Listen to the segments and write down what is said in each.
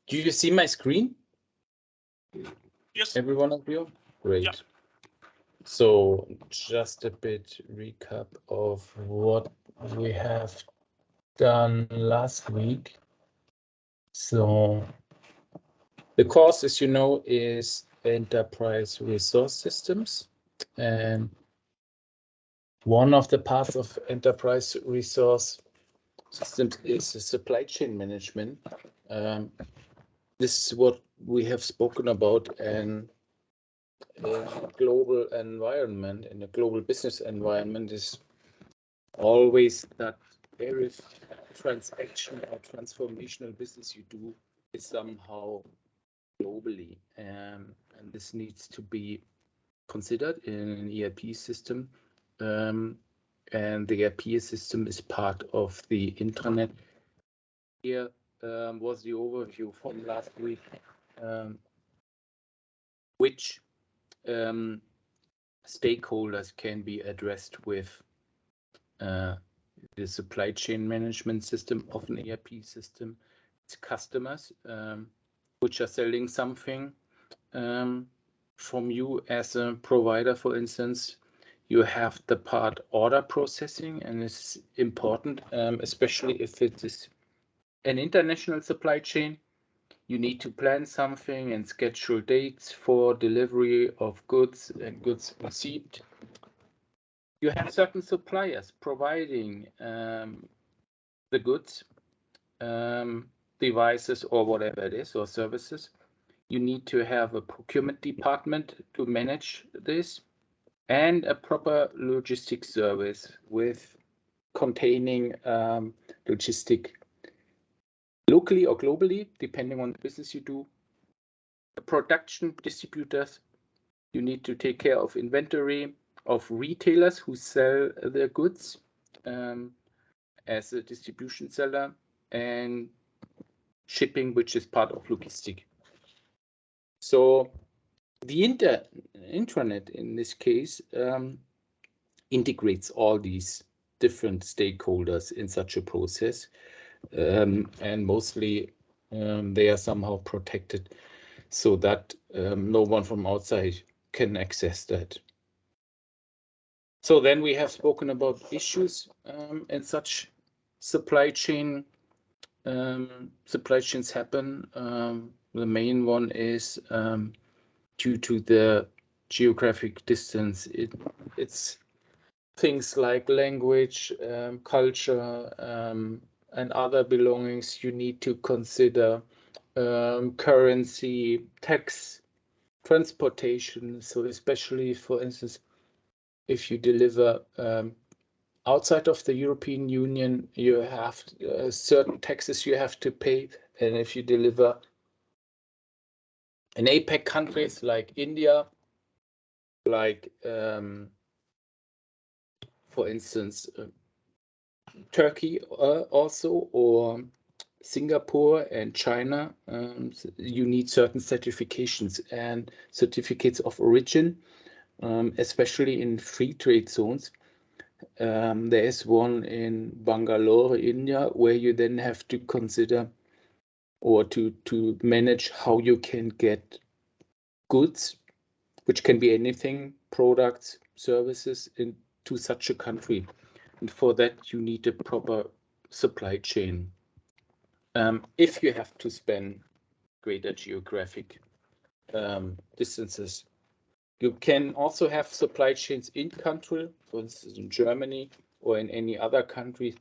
Do you see my screen? Yes. Every one of you? Great. Yeah. So just a bit recap of what we have done last week. So the course, as you know, is Enterprise Resource Systems. And one of the parts of Enterprise Resource Systems is the supply chain management. This is what we have spoken about in a global environment, in a global business environment, is always that every transaction or transformational business you do is somehow globally, and this needs to be considered in an ERP system. And the ERP system is part of the intranet. Here was the overview from last week, which stakeholders can be addressed with the supply chain management system of an ERP system. It's customers which are selling something from you as a provider. For instance, you have the part order processing, and it's important, especially if it is an international supply chain. You need to plan something and schedule dates for delivery of goods and goods received. You have certain suppliers providing the goods, devices, or whatever it is, or services. You need to have a procurement department to manage this, and a proper logistics service with containing logistic locally or globally, depending on the business you do. The production distributors, you need to take care of inventory of retailers who sell their goods as a distribution seller, and shipping, which is part of logistic. So the intranet in this case integrates all these different stakeholders in such a process, and mostly they are somehow protected so that no one from outside can access that. So then we have spoken about issues and such supply chains happen. The main one is due to the geographic distance. It's things like language, culture, and other belongings you need to consider, currency, tax, transportation. So especially, for instance, if you deliver outside of the European Union, you have certain taxes you have to pay. And if you deliver in APAC countries like India, like for instance, Turkey also, or Singapore and China, you need certain certifications and certificates of origin, especially in free trade zones. There is one in Bangalore, India, where you then have to consider or to manage how you can get goods, which can be anything, products, services, into such a country. And for that, you need a proper supply chain. If you have to span greater geographic distances, you can also have supply chains in country, for instance, in Germany or in any other countries.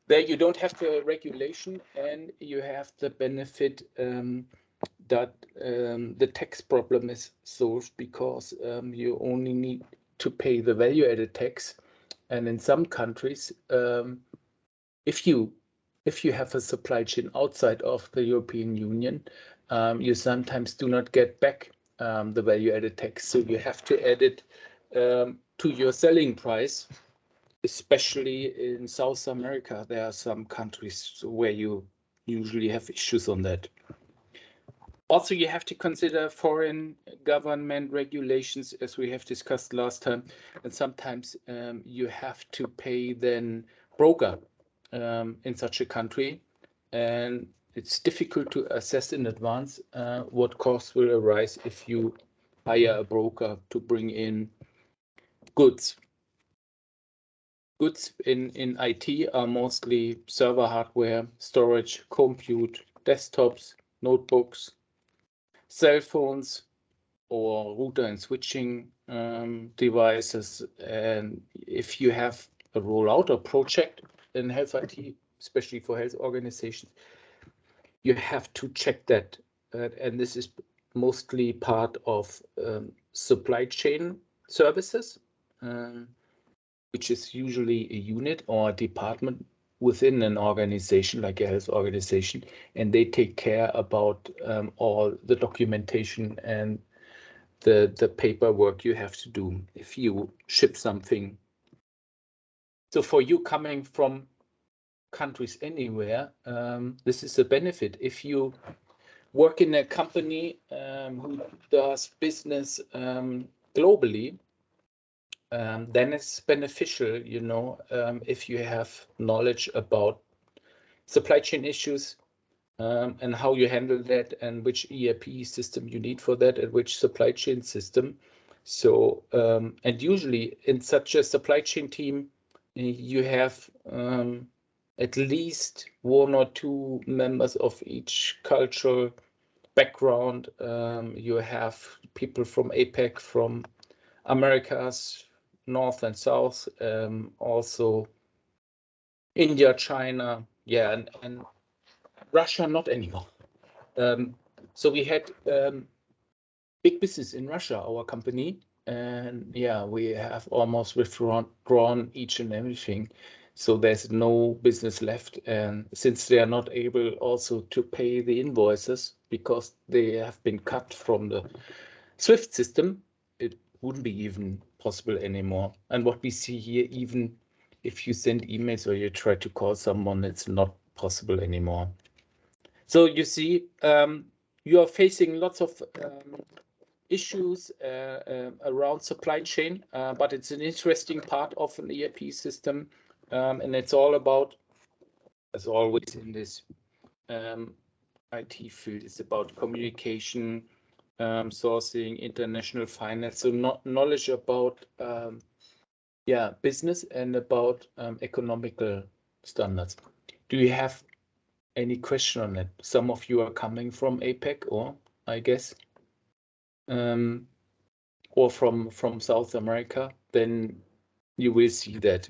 There you don't have the regulation, and you have the benefit that the tax problem is solved, because you only need to pay the value-added tax. And in some countries, if you have a supply chain outside of the European Union, you sometimes do not get back the value-added tax, so you have to add it to your selling price. Especially in South America, there are some countries where you usually have issues on that. Also, you have to consider foreign government regulations, as we have discussed last time, and sometimes you have to pay then broker in such a country, and it's difficult to assess in advance what costs will arise if you hire a broker to bring in goods. Goods in IT are mostly server hardware, storage, compute, desktops, notebooks, cell phones, or router and switching devices. And if you have a rollout or project in health IT, especially for health organizations, you have to check that. And this is mostly part of supply chain services, which is usually a unit or a department within an organization, like a health organization, and they take care about all the documentation and the paperwork you have to do if you ship something. So for you coming from countries anywhere, this is a benefit. If you work in a company who does business globally, then it's beneficial, you know, if you have knowledge about supply chain issues and how you handle that and which ERP system you need for that and which supply chain system. So, and usually in such a supply chain team, you have at least one or two members of each cultural background. You have people from APAC, from Americas, North and South, also India, China, yeah, and Russia, not anymore. So we had big business in Russia, our company, and yeah, we have almost withdrawn each and everything. So there's no business left. And since they are not able also to pay the invoices because they have been cut from the SWIFT system, it wouldn't be even possible anymore. And what we see here, even if you send emails or you try to call someone, it's not possible anymore. So you see, you are facing lots of issues around supply chain, but it's an interesting part of an ERP system, and it's all about, as always in this IT field, it's about communication, sourcing, international finance, so knowledge about business and about economical standards. Do you have any question on it? Some of you are coming from APAC, or I guess, or from South America, then you will see that.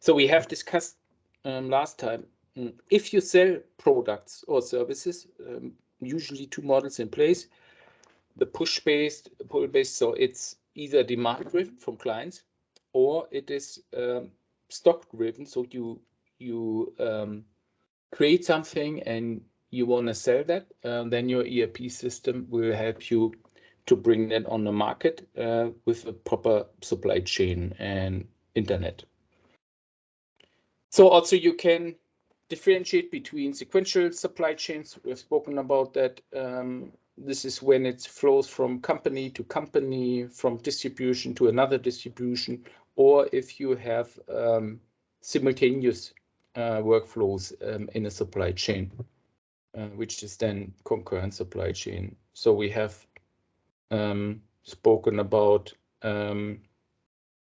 So we have discussed last time, if you sell products or services, usually two models in place, the push-based, pull-based, so it's either demand-driven from clients, or it is stock-driven, so you create something and you want to sell that, then your ERP system will help you to bring that on the market with a proper supply chain and internet. So also you can differentiate between sequential supply chains. We've spoken about that. This is when it flows from company to company, from distribution to another distribution, or if you have simultaneous workflows in a supply chain, which is then concurrent supply chain. So we have spoken about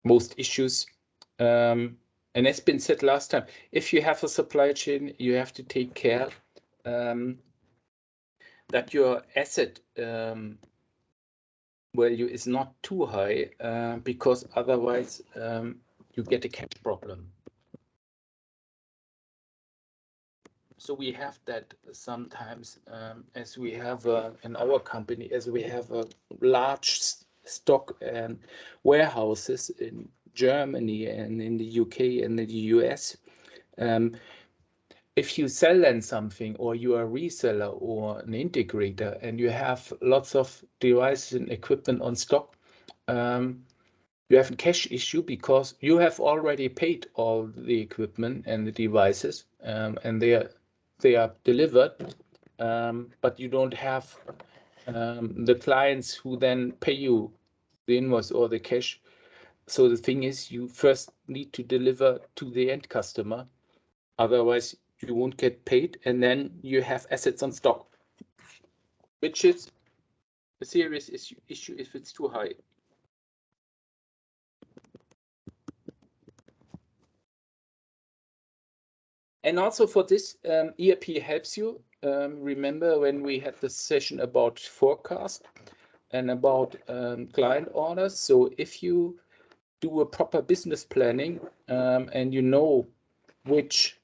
most issues. And as been said last time, if you have a supply chain, you have to take care that your asset value is not too high, because otherwise you get a cash problem. So we have that sometimes, as we have in our company, as we have a large stock and warehouses in Germany and in the UK and in the US. If you sell then something, or you are a reseller or an integrator, and you have lots of devices and equipment on stock, you have a cash issue because you have already paid all the equipment and the devices, and they are delivered, but you don't have the clients who then pay you the invoice or the cash So the thing is, you first need to deliver to the end customer, otherwise you won't get paid, and then you have assets on stock, which is a serious issue if it's too high. And also for this, ERP helps you. Remember when we had the session about forecast and about client orders? So if you do a proper business planning and you know which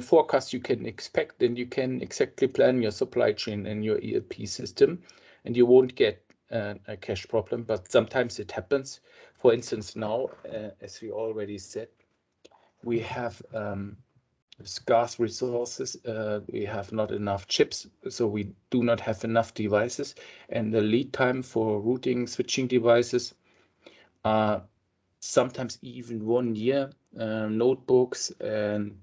forecast you can expect, then you can exactly plan your supply chain and your ERP system, and you won't get a cash problem. But sometimes it happens. For instance, now, as we already said, we have scarce resources. We have not enough chips, so we do not have enough devices, and the lead time for routing switching devices are sometimes even 1 year. Notebooks and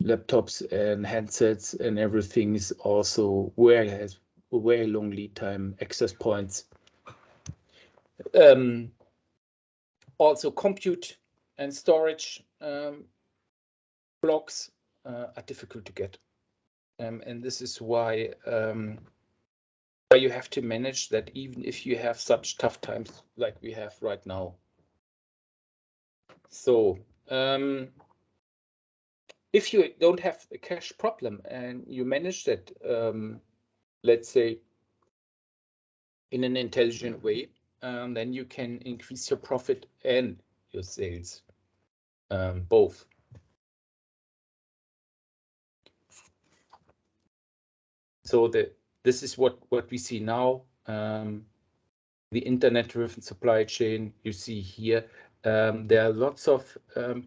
laptops and handsets and everything is also has a very long lead time. Access points, also compute and storage blocks are difficult to get, and this is why you have to manage that, even if you have such tough times like we have right now. So if you don't have a cash problem and you manage that, let's say, in an intelligent way, then you can increase your profit and your sales, both. So this is what we see now. The internet-driven supply chain you see here. There are lots of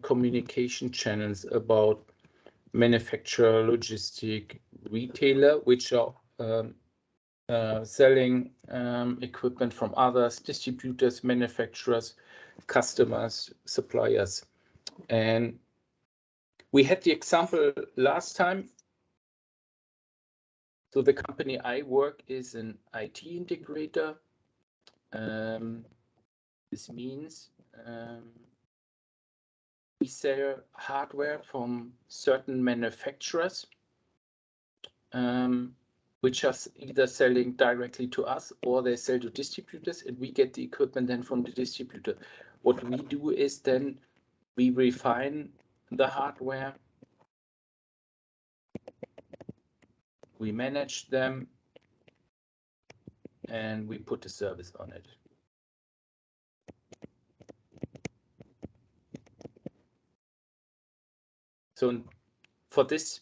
communication channels about manufacturer, logistic, retailer, which are selling equipment from others, distributors, manufacturers, customers, suppliers. And we had the example last time. So the company I work is an IT integrator. This means we sell hardware from certain manufacturers, which are either selling directly to us or they sell to distributors, and we get the equipment then from the distributor. What we do is then we refine the hardware, we manage them, and we put a service on it. So for this,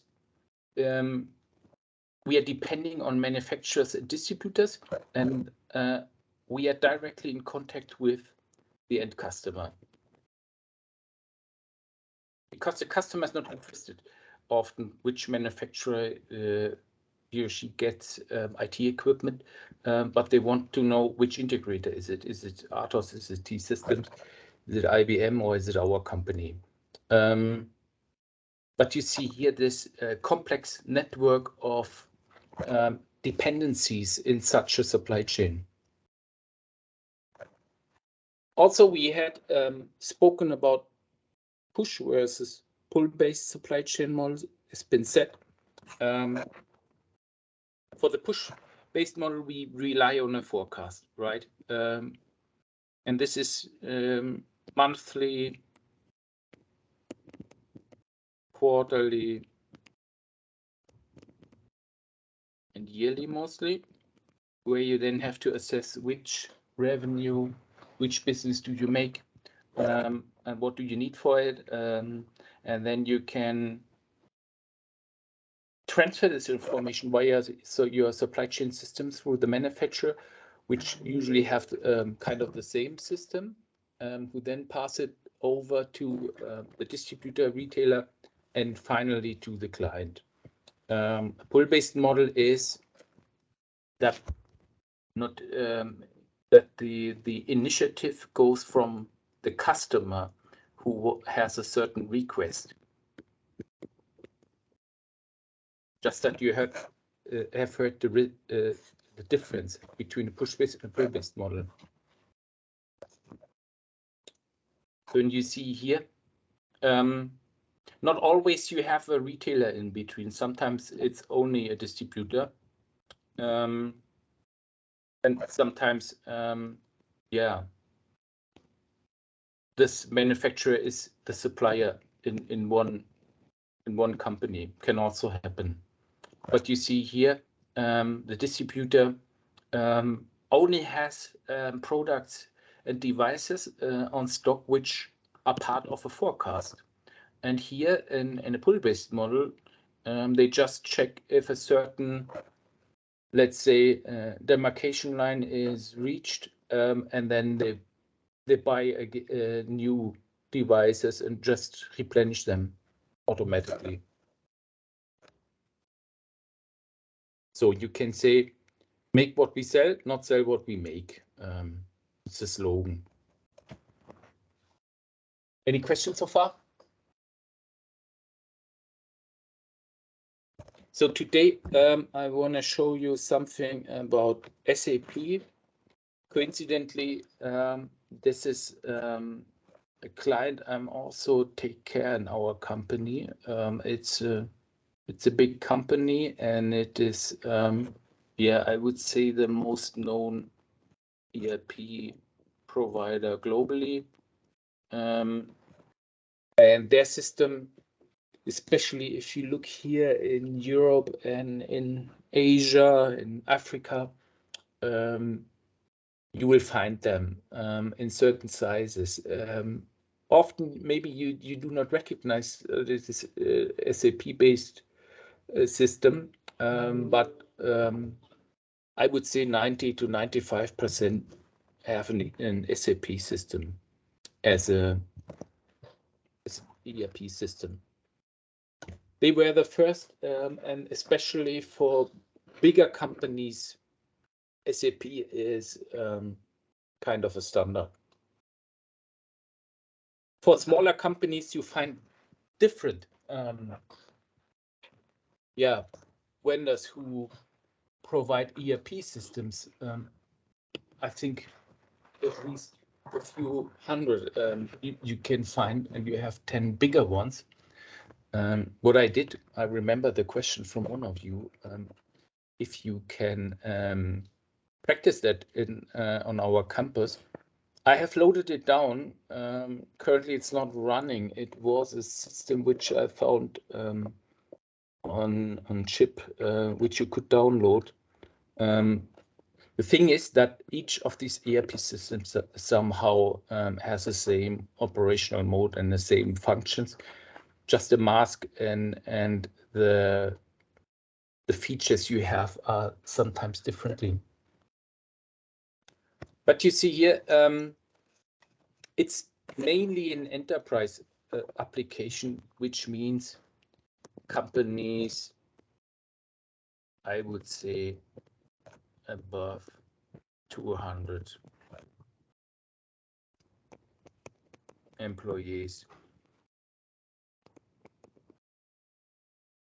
we are depending on manufacturers and distributors, and we are directly in contact with the end customer. Because the customer is not interested often which manufacturer he or she gets IT equipment, but they want to know which integrator is it. Is it Atos, is it T-Systems, is it IBM, or is it our company? But you see here this complex network of dependencies in such a supply chain. Also, we had spoken about push versus pull-based supply chain models. It's been said. For the push-based model, we rely on a forecast, right? And this is monthly, quarterly, and yearly mostly, where you then have to assess which revenue, which business do you make, and what do you need for it, and then you can transfer this information via your supply chain system through the manufacturer, which usually have kind of the same system, who then pass it over to the distributor, retailer, and finally to the client. A pull-based model is that not that the initiative goes from the customer who has a certain request. Just that you have heard the difference between a push-based and a pull-based model. And you see here, not always you have a retailer in between. Sometimes it's only a distributor. And sometimes, yeah, this manufacturer is the supplier in one company. Can also happen. But you see here, the distributor only has products and devices on stock which are part of a forecast. And here in a pull-based model, they just check if a certain, let's say, demarcation line is reached, and then they buy new devices and just replenish them automatically. So you can say, make what we sell, not sell what we make. It's a slogan. Any questions so far? So today I want to show you something about SAP. Coincidentally, this is a client I'm also take care in our company. It's a big company, and it is yeah, I would say the most known ERP provider globally. And their system, especially if you look here in Europe and in Asia, in Africa, you will find them in certain sizes. Often, maybe you do not recognize this SAP-based system, but I would say 90 to 95% have an SAP system as a ERP system. They were the first, and especially for bigger companies, SAP is kind of a standard. For smaller companies, you find different vendors who provide ERP systems. I think at least a few hundred you can find, and you have 10 bigger ones. What I did, I remember the question from one of you, if you can practice that on our campus. I have loaded it down. Currently, it's not running. It was a system which I found on chip, which you could download. The thing is that each of these ERP systems somehow has the same operational mode and the same functions. Just the mask and the features you have are sometimes differently. But you see here, it's mainly an enterprise application, which means companies, I would say, above 200 employees,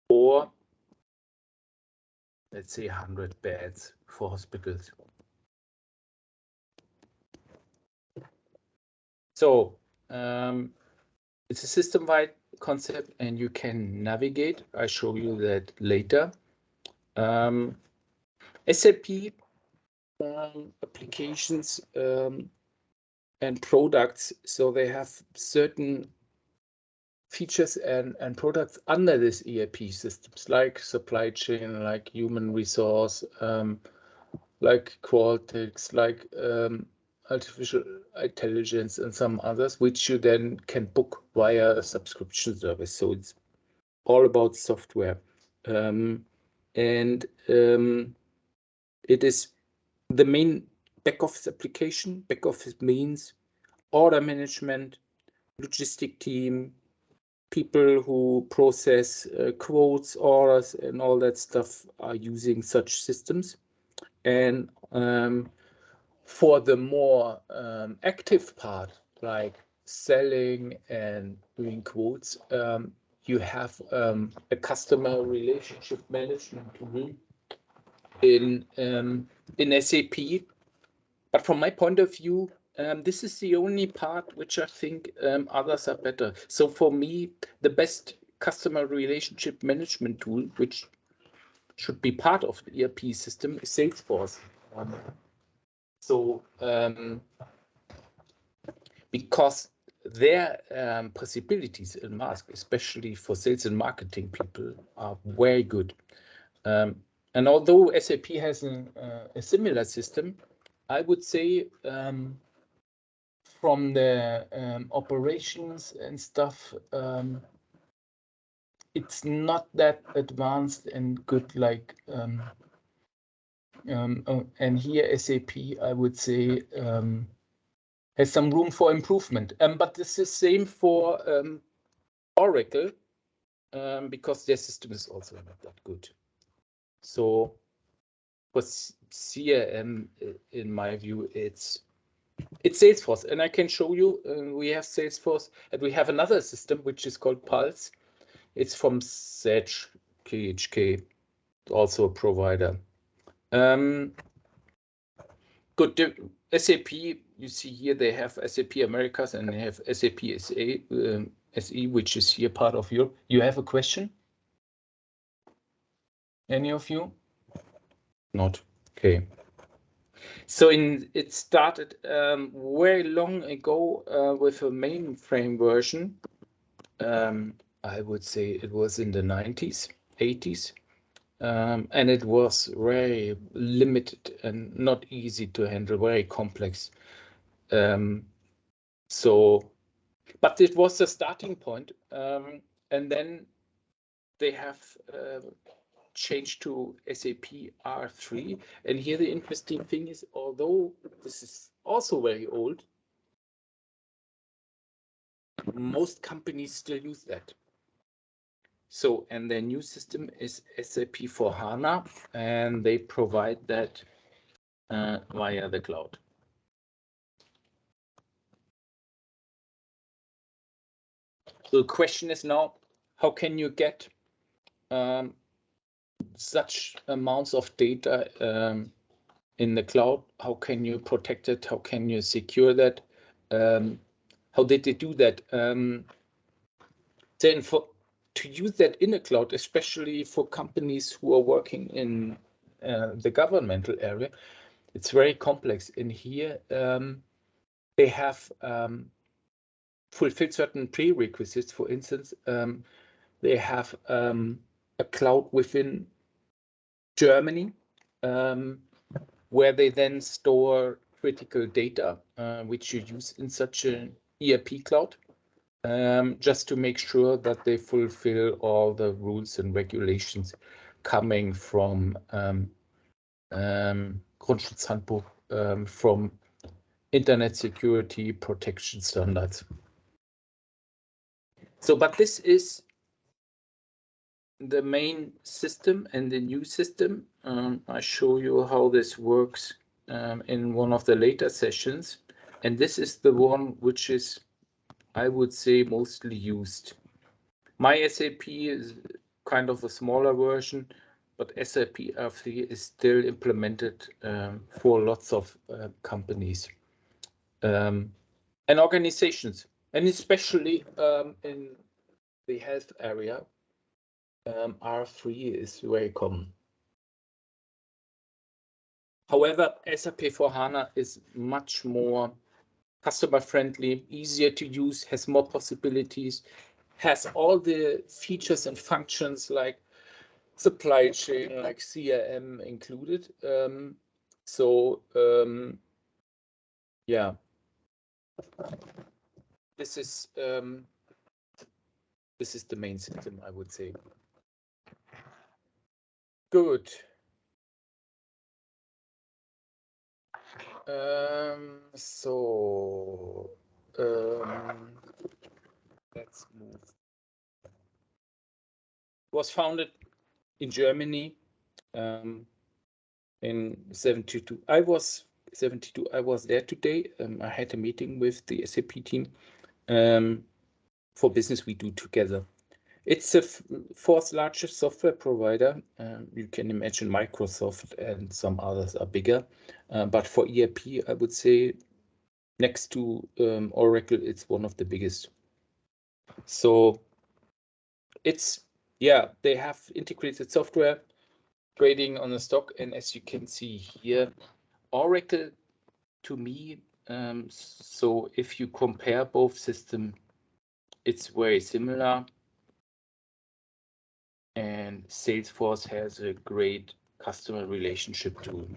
or let's say 100 beds for hospitals. So it's a system-wide concept, and you can navigate. I show you that later. SAP applications and products, so they have certain features and products under this ERP systems, like supply chain, like human resource, like Qualtrics, like artificial intelligence, and some others, which you then can book via a subscription service. So it's all about software. It is the main back office application. Back office means order management, logistic team, people who process quotes, orders, and all that stuff are using such systems. And for the more active part, like selling and doing quotes, you have a customer relationship management tool in SAP. But from my point of view, This is the only part which I think others are better. So for me, the best customer relationship management tool, which should be part of the ERP system, is Salesforce. Because their possibilities in Mask, especially for sales and marketing people, are very good. And although SAP has a similar system, I would say from the operations and stuff, it's not that advanced and good like and here SAP, I would say, has some room for improvement. But this is same for Oracle, because their system is also not that good. So for CRM, in my view, it's Salesforce, and I can show you. We have Salesforce, and we have another system which is called Pulse. It's from Sage KHK, also a provider. Good. SAP, you see here they have SAP Americas and they have SAP SE, which is here part of Europe. You have a question? Any of you? Not. Okay. So it started very long ago with a mainframe version. I would say it was in the 90s, 80s. And it was very limited and not easy to handle, very complex. But it was the starting point. And then they have changed to SAP R3. And here the interesting thing is, although this is also very old, most companies still use that. So, and their new system is SAP for HANA, and they provide that via the cloud. So the question is now, how can you get such amounts of data in the cloud? How can you protect it? How can you secure that? How did they do that? Then to use that in the cloud, especially for companies who are working in the governmental area, it's very complex. In here, they have fulfilled certain prerequisites. For instance, they have a cloud within Germany, where they then store critical data, which you use in such an ERP cloud, just to make sure that they fulfill all the rules and regulations coming from Grundschutzhandbuch, from Internet Security Protection Standards. So, but this is the main system and the new system. I show you how this works in one of the later sessions. And this is the one which is, I would say, mostly used. My SAP is kind of a smaller version, but SAP R3 is still implemented for lots of companies and organizations, and especially in the health area. R3 is very common. However, SAP for HANA is much more customer-friendly, easier to use, has more possibilities, has all the features and functions like supply chain, like CRM included. Yeah, this is the main system, I would say. Good. Let's move. It was founded in Germany in 72. I was 72. I was there today. I had a meeting with the SAP team for business we do together. It's the fourth largest software provider. You can imagine Microsoft and some others are bigger. But for ERP, I would say next to Oracle, it's one of the biggest. So it's, yeah, they have integrated software trading on the stock. And as you can see here, Oracle, to me, so if you compare both systems, it's very similar. And Salesforce has a great customer relationship tool.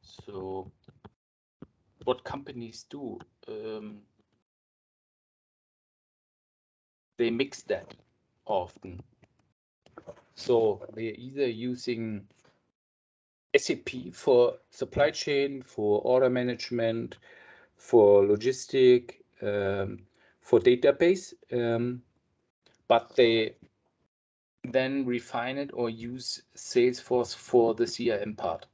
So what companies do, they mix that often. So they're either using SAP for supply chain, for order management, for logistic, for database, but they then refine it or use Salesforce for the CRM part.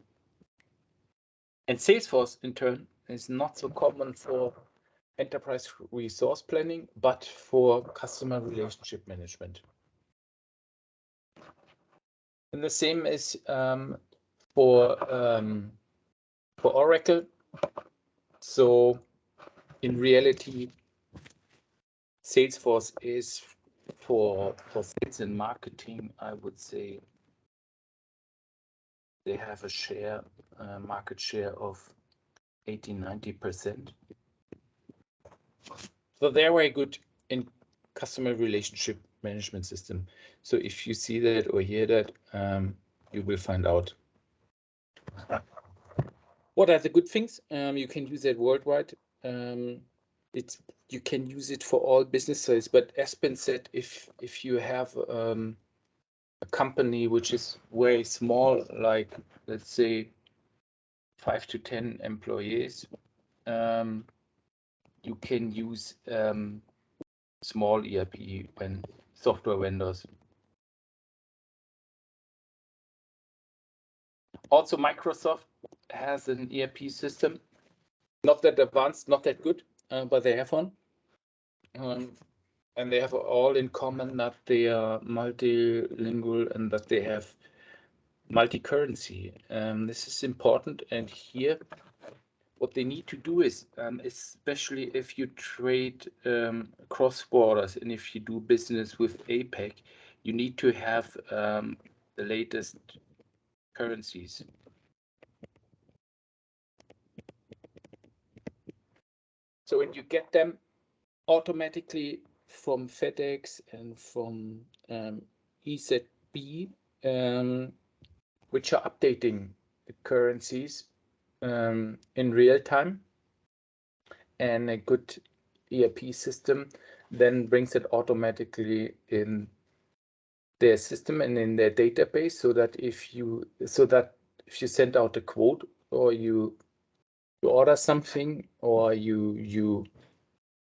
And Salesforce, in turn, is not so common for enterprise resource planning, but for customer relationship management. And the same is for Oracle. So in reality, Salesforce is for sales and marketing, I would say they have a share, market share of 80–90%. So they're very good in customer relationship management system. So if you see that or hear that, you will find out. What are the good things? You can use it worldwide. You can use it for all businesses, but as Ben said, if you have a company which is very small, like let's say 5 to 10 employees, you can use small ERP and software vendors. Also, Microsoft has an ERP system, not that advanced, not that good, but they have one. And they have all in common that they are multilingual and that they have multi-currency. This is important. And here, what they need to do is, especially if you trade cross borders and if you do business with APAC, you need to have the latest currencies. So when you get them automatically from FedEx and from EZB, which are updating the currencies in real time, and a good ERP system then brings it automatically in their system and in their database, so that if you send out a quote or you order something or you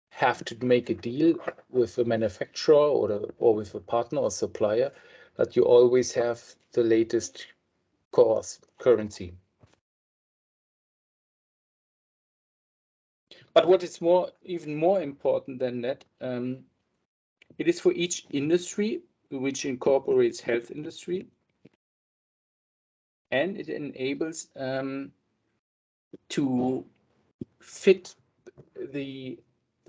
have to make a deal with a manufacturer or with a partner or supplier, that you always have the latest currency. But what is even more important than that, it is for each industry which incorporates health industry, and it enables to fit the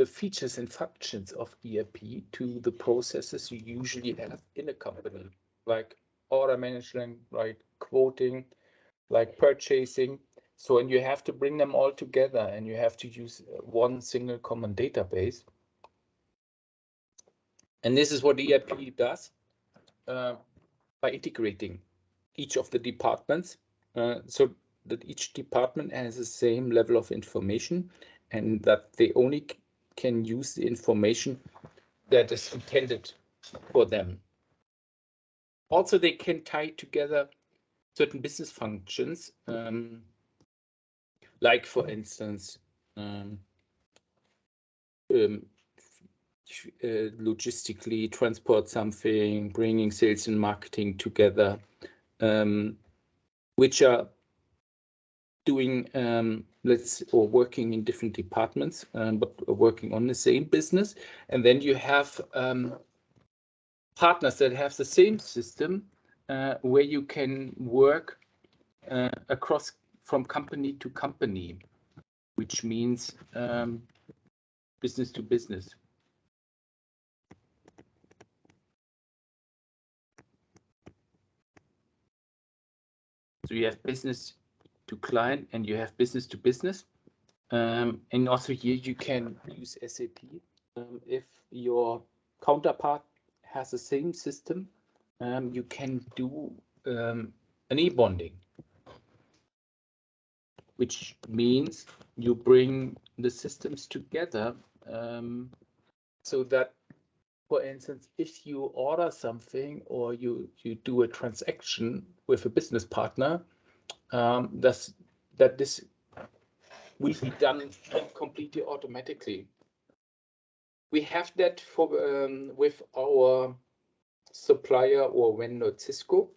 features and functions of ERP to the processes you usually have in a company, like order management, like quoting, like purchasing. So, and you have to bring them all together and you have to use one single common database. And this is what ERP does by integrating each of the departments so that each department has the same level of information and that they only can use the information that is intended for them. Also, they can tie together certain business functions, like, for instance, logistically transport something, bringing sales and marketing together, which are doing or working in different departments, but working on the same business. And then you have partners that have the same system where you can work across from company to company. which means business to business. So you have business to client and you have business to business. And also here you can use SAP if your counterpart has the same system. You can do an e-bonding, which means you bring the systems together so that, for instance, if you order something or you do a transaction with a business partner, that this will be done completely automatically. We have that for with our supplier or vendor Cisco,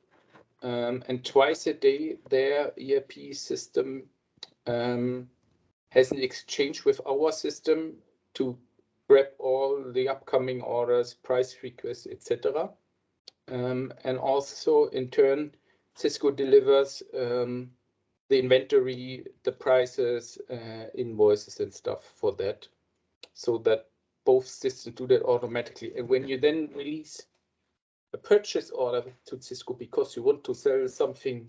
and twice a day their ERP system has an exchange with our system to grab all the upcoming orders, price requests, etc. And also in turn, Cisco delivers the inventory, the prices, invoices and stuff for that, so that both systems do that automatically. And when you then release a purchase order to Cisco because you want to sell something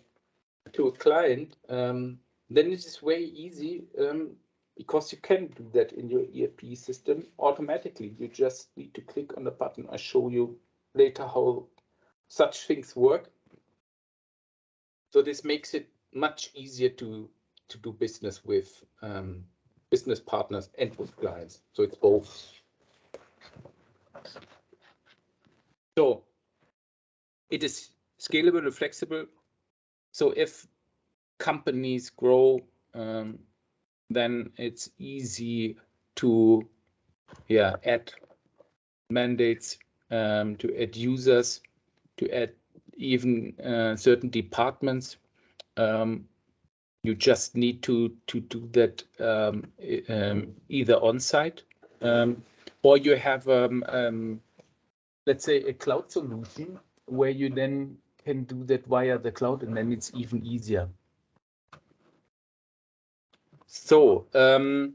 to a client, then it is very easy because you can do that in your ERP system automatically. You just need to click on the button. I'll show you later how such things work. So this makes it much easier to do business with business partners and with clients. So it's both. So it is scalable and flexible. So if companies grow, then it's easy to add mandates, to add users, to add even certain departments. You just need to do that either on site or you have let's say a cloud solution where you then can do that via the cloud, and then it's even easier. So and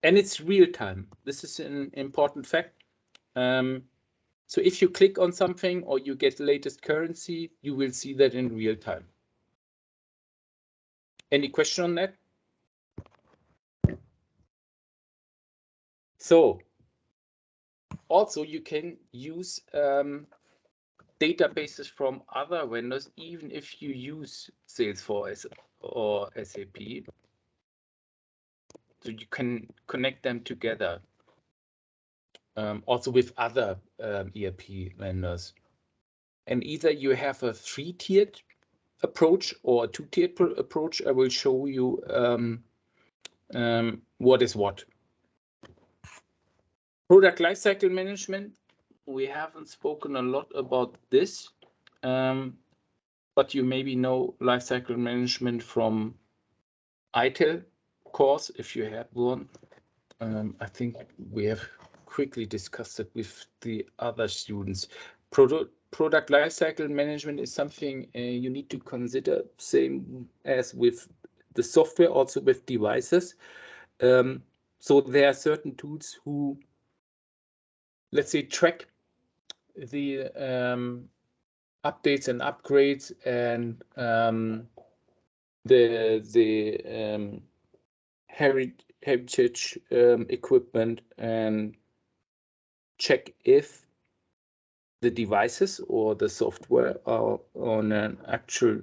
it's real time. This is an important fact. So if you click on something or you get the latest currency, you will see that in real time. Any question on that? So also you can use databases from other vendors, even if you use Salesforce or SAP. So you can connect them together. Also with other ERP vendors. And either you have a 3-tiered approach or a 2-tiered approach. I will show you what is what. Product lifecycle management. We haven't spoken a lot about this, but you maybe know lifecycle management from ITIL course if you have one. I think we have quickly discussed it with the other students. Product lifecycle management is something you need to consider, same as with the software, also with devices. So there are certain tools who, let's say, track the updates and upgrades and the heritage equipment, and check if the devices or the software are on an actual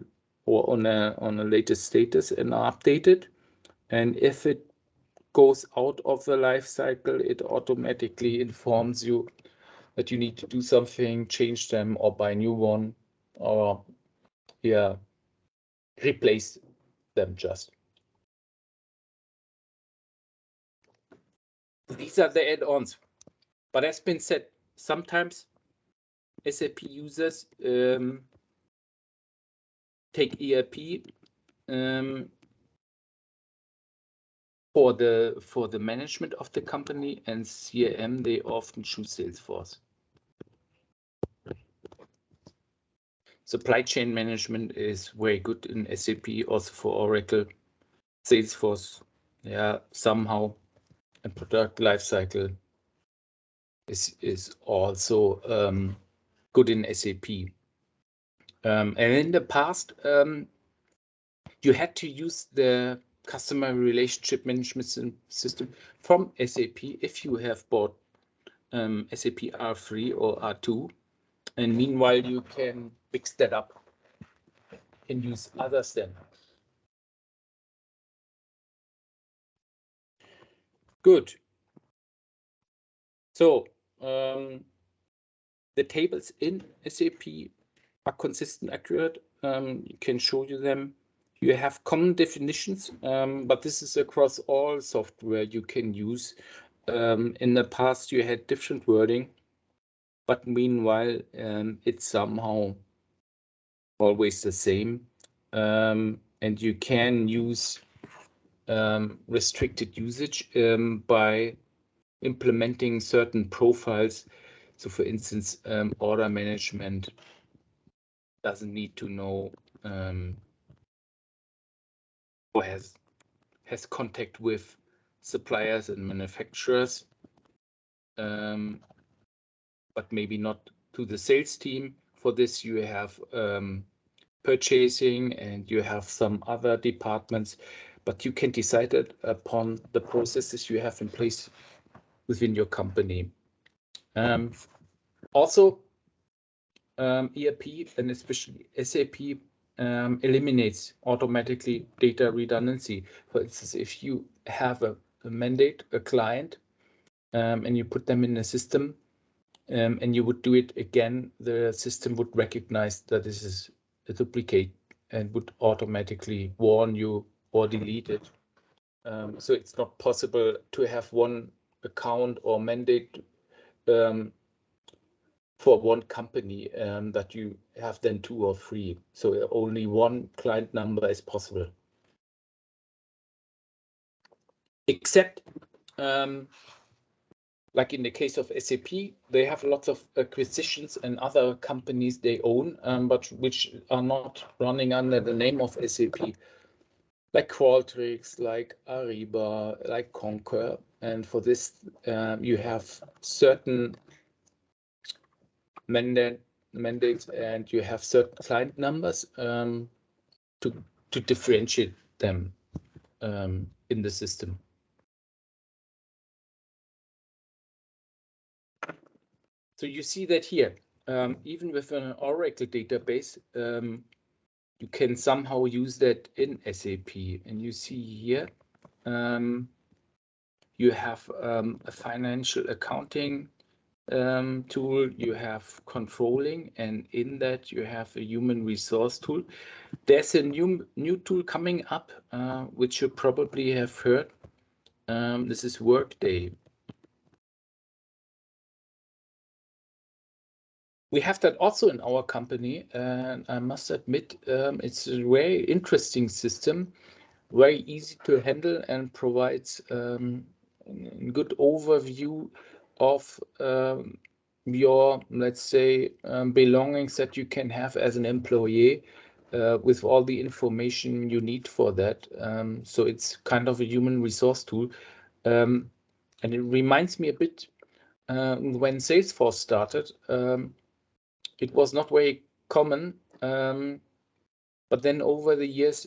or on a latest status and are updated. And if it goes out of the life cycle, it automatically informs you that you need to do something, change them, or buy a new one, or replace them just. These are the add-ons. But as been said, sometimes SAP users take ERP for the management of the company, and CRM they often choose Salesforce. Supply chain management is very good in SAP, also for Oracle. Salesforce, somehow a product lifecycle is also good in SAP. And in the past, you had to use the customer relationship management system from SAP if you have bought SAP R3 or R2. And meanwhile, you can mix that up and use other standards. Good. So the tables in SAP are consistent, accurate. You can show you them. You have common definitions, but this is across all software you can use. In the past, you had different wording, but meanwhile, it's somehow always the same. And you can use restricted usage by implementing certain profiles. So for instance, order management doesn't need to know or has contact with suppliers and manufacturers, but maybe not to the sales team. For this, you have purchasing and you have some other departments, but you can decide it upon the processes you have in place within your company. Also, ERP and especially SAP eliminates automatically data redundancy. For instance, if you have a mandate, a client, and you put them in a system, and you would do it again, the system would recognize that this is a duplicate and would automatically warn you or delete it. So it's not possible to have one account or mandate for one company that you have then 2 or 3. So only one client number is possible. Except, like in the case of SAP, they have lots of acquisitions and other companies they own, but which are not running under the name of SAP, like Qualtrics, like Ariba, like Concur. And for this, you have certain mandates and you have certain client numbers to differentiate them in the system. So you see that here, even with an Oracle database, you can somehow use that in SAP. And you see here, you have a financial accounting tool, you have controlling, and in that you have a human resource tool. There's a new tool coming up, which you probably have heard. This is Workday. We have that also in our company, and I must admit, it's a very interesting system, very easy to handle, and provides a good overview of your, let's say, belongings that you can have as an employee with all the information you need for that. So it's kind of a human resource tool. And it reminds me a bit when Salesforce started. It was not very common, but then over the years,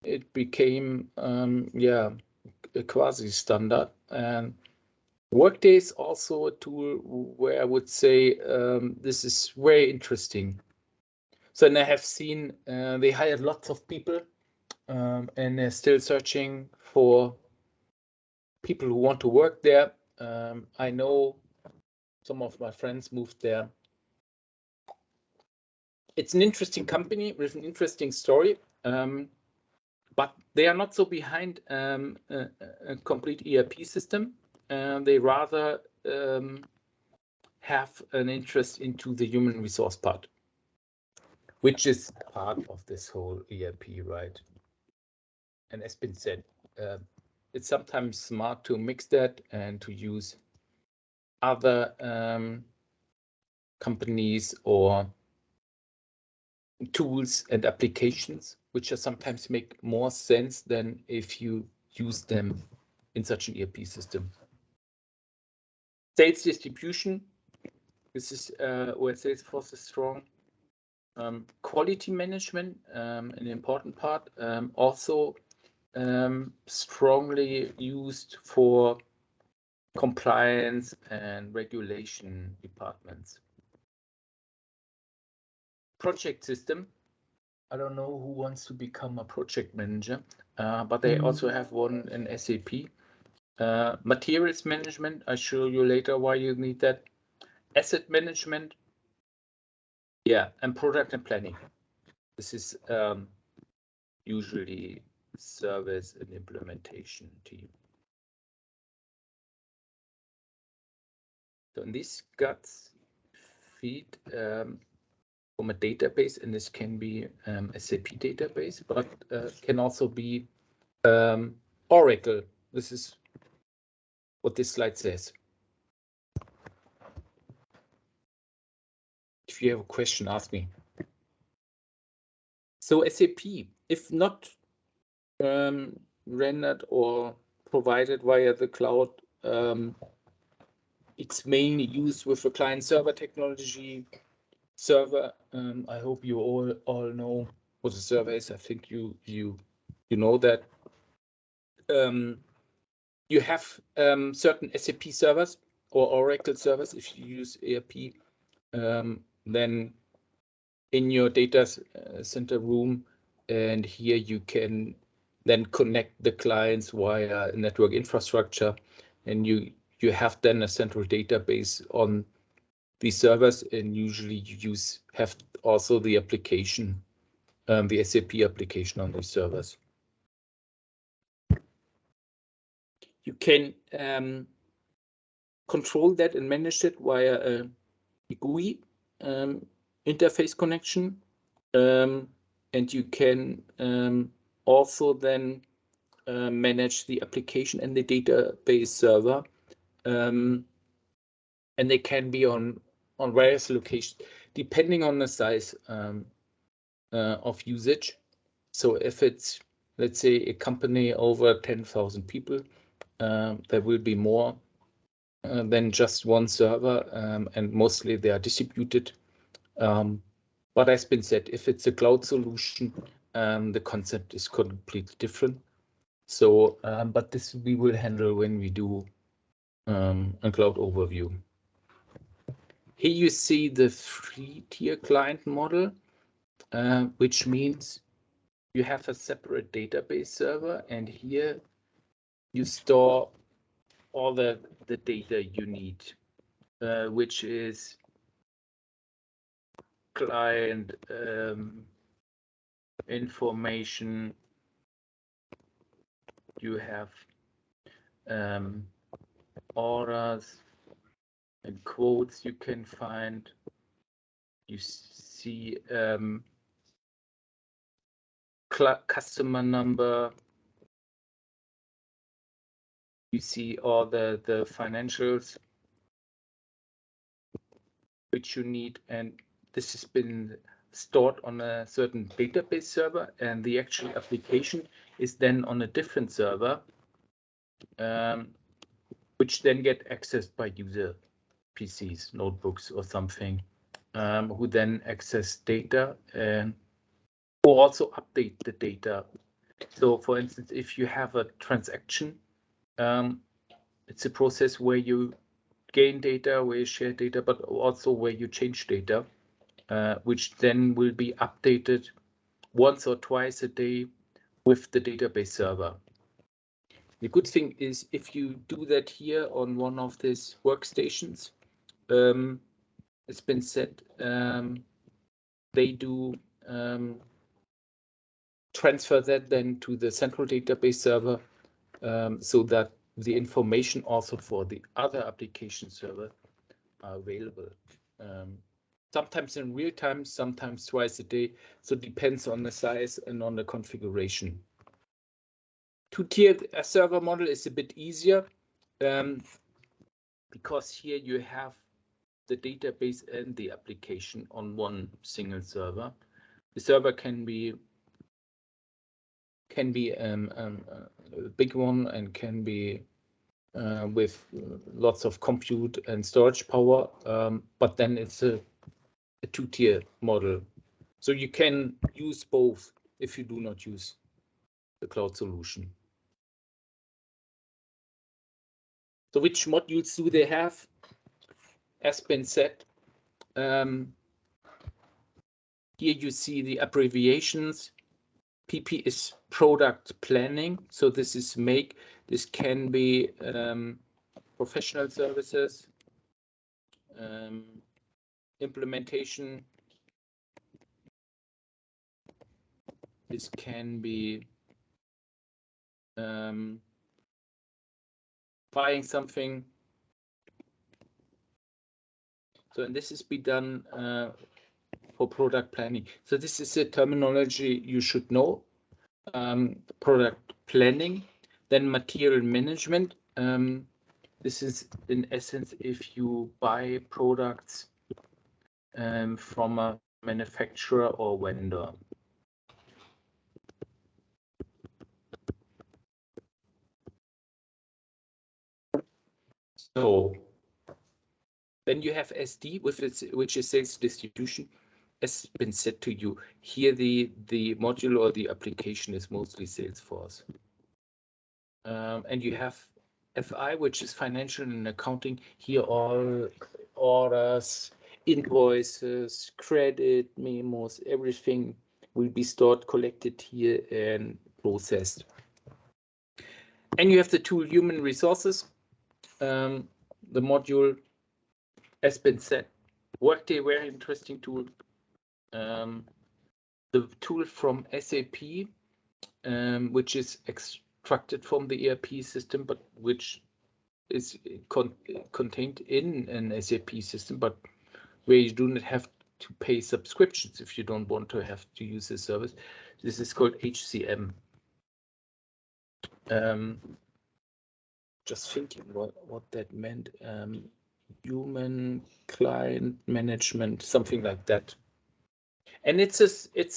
it became, a quasi-standard. And Workday is also a tool where I would say this is very interesting. So, and I have seen they hired lots of people, and they're still searching for people who want to work there. I know some of my friends moved there. It's an interesting company with an interesting story, but they are not so behind a complete ERP system. They rather have an interest into the human resource part, which is part of this whole ERP, right? And as been said, it's sometimes smart to mix that and to use other companies or tools and applications, which are sometimes make more sense than if you use them in such an ERP system. Sales distribution. This is where Salesforce is strong. Quality management, an important part, also strongly used for compliance and regulation departments. Project system. I don't know who wants to become a project manager, but they also have one in SAP. Materials management, I'll show you later why you need that. Asset management, yeah, and product and planning. This is usually service and implementation team. So in this guts feed from a database, and this can be SAP database, but can also be Oracle. This is what this slide says. If you have a question, ask me. So SAP, if not rendered or provided via the cloud, it's mainly used with a client-server technology. Server, I hope you all know what a server is. I think you know that. You have certain SAP servers or Oracle servers. If you use ERP, then in your data center room, and here you can then connect the clients via network infrastructure, and you have then a central database on these servers, and usually you have also the application, the SAP application on these servers. You can control that and manage it via a GUI interface connection, and you can also then manage the application and the database server, and they can be on various locations depending on the size of usage. So if it's, let's say, a company over 10,000 people, there will be more than just one server, and mostly they are distributed. But as been said, if it's a cloud solution, the concept is completely different. So, but this we will handle when we do a cloud overview. Here you see the 3-tier client model, which means you have a separate database server, and here you store all the data you need, which is client information. You have orders and quotes you can find. You see customer number. You see all the financials which you need, and this has been stored on a certain database server, and the actual application is then on a different server, which then get accessed by user PCs, notebooks or something, who then access data and or also update the data. So for instance, if you have a transaction, it's a process where you gain data, where you share data, but also where you change data, which then will be updated once or twice a day with the database server. The good thing is if you do that here on one of these workstations, it's been said, they do transfer that then to the central database server, so that the information also for the other application server are available. Sometimes in real time, sometimes twice a day. So it depends on the size and on the configuration. 2-tier server model is a bit easier, because here you have the database and the application on one single server. The server can be can be a big one and can be with lots of compute and storage power, but then it's a two-tier model. So you can use both if you do not use the cloud solution. So which modules do they have? As been said, here you see the abbreviations. PP is product planning. So this is make. This can be professional services, implementation. This can be buying something. So, and this is be done for product planning. So this is a terminology you should know. Product planning, then material management. This is in essence if you buy products from a manufacturer or vendor. So then you have SD, which is sales distribution. As been said to you, here the module or the application is mostly Salesforce. And you have FI, which is financial and accounting. Here all orders, invoices, credit memos, everything will be stored, collected here and processed. And you have the tool human resources. The module has been said. Workday, very interesting tool. The tool from SAP, which is extracted from the ERP system, but which is contained in an SAP system, but where you do not have to pay subscriptions if you don't want to have to use the service. This is called HCM. Just thinking what that meant. Human client management, something like that. And it's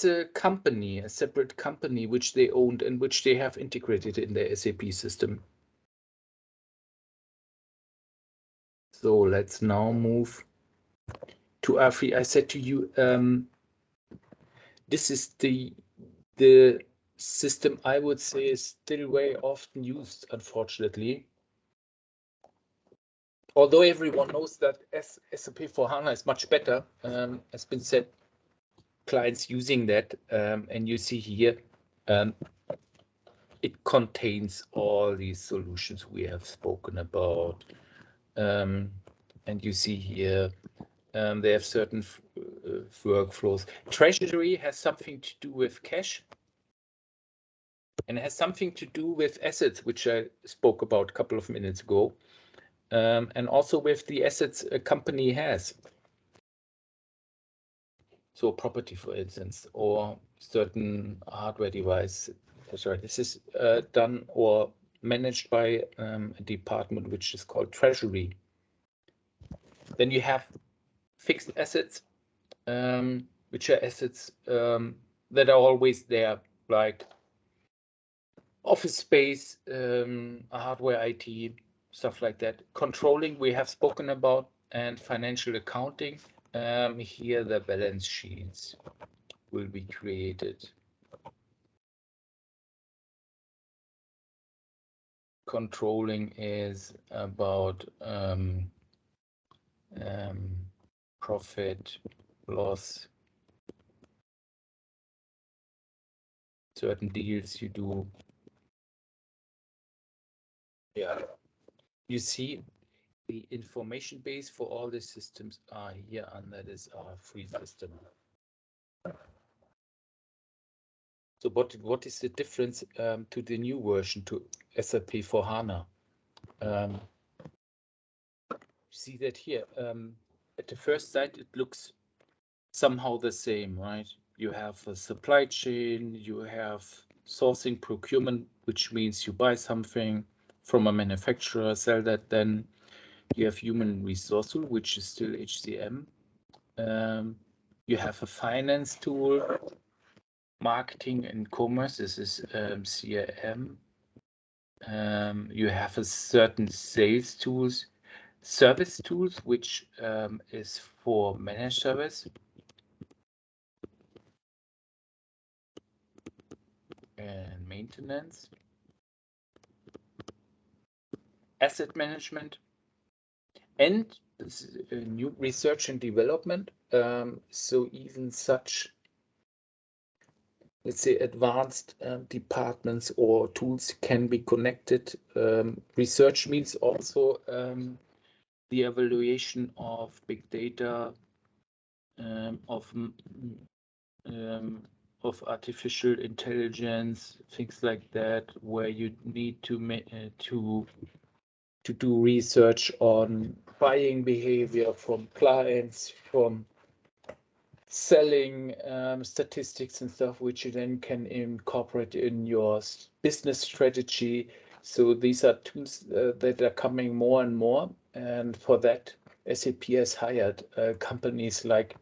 a company, a separate company, which they owned and which they have integrated in their SAP system. So let's now move to AFI. I said to you, this is the system I would say is still very often used, unfortunately. Although everyone knows that SAP S/4HANA is much better, has been said, clients using that, and you see here, it contains all these solutions we have spoken about. And you see here, they have certain workflows. Treasury has something to do with cash and has something to do with assets, which I spoke about a couple of minutes ago, and also with the assets a company has. So property, for instance, or certain hardware device. Sorry, this is done or managed by a department which is called Treasury. Then you have fixed assets, which are assets that are always there, like office space, hardware, IT, stuff like that. Controlling, we have spoken about, and financial accounting. Here the balance sheets will be created. Controlling is about profit, loss, certain deals you do. Yeah, you see the information base for all the systems are here, and that is our free system. So what is the difference to the new version, to SAP S/4HANA? See that here. At the first sight, it looks somehow the same, right? You have a supply chain, you have sourcing, procurement, which means you buy something from a manufacturer, sell that, then you have human resource tool, which is still HCM. You have a finance tool, marketing and commerce. This is CRM. You have a certain sales tools, service tools, which is for managed service. And maintenance. Asset management. And new research and development. So even such, let's say, advanced departments or tools can be connected. Research means also the evaluation of big data, of artificial intelligence, things like that, where you need to do research on buying behavior from clients, from selling statistics and stuff, which you then can incorporate in your business strategy. So these are tools that are coming more and more. And for that, SAP has hired companies like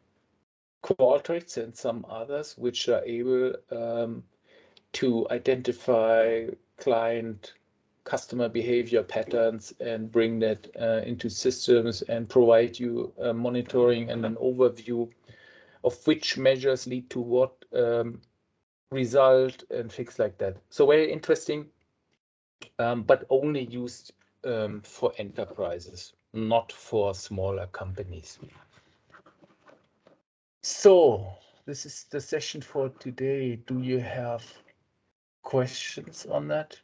Qualtrics and some others, which are able to identify customer behavior patterns and bring that into systems and provide you monitoring and an overview of which measures lead to what result and things like that. So very interesting, but only used for enterprises, not for smaller companies. So this is the session for today. Do you have questions on that?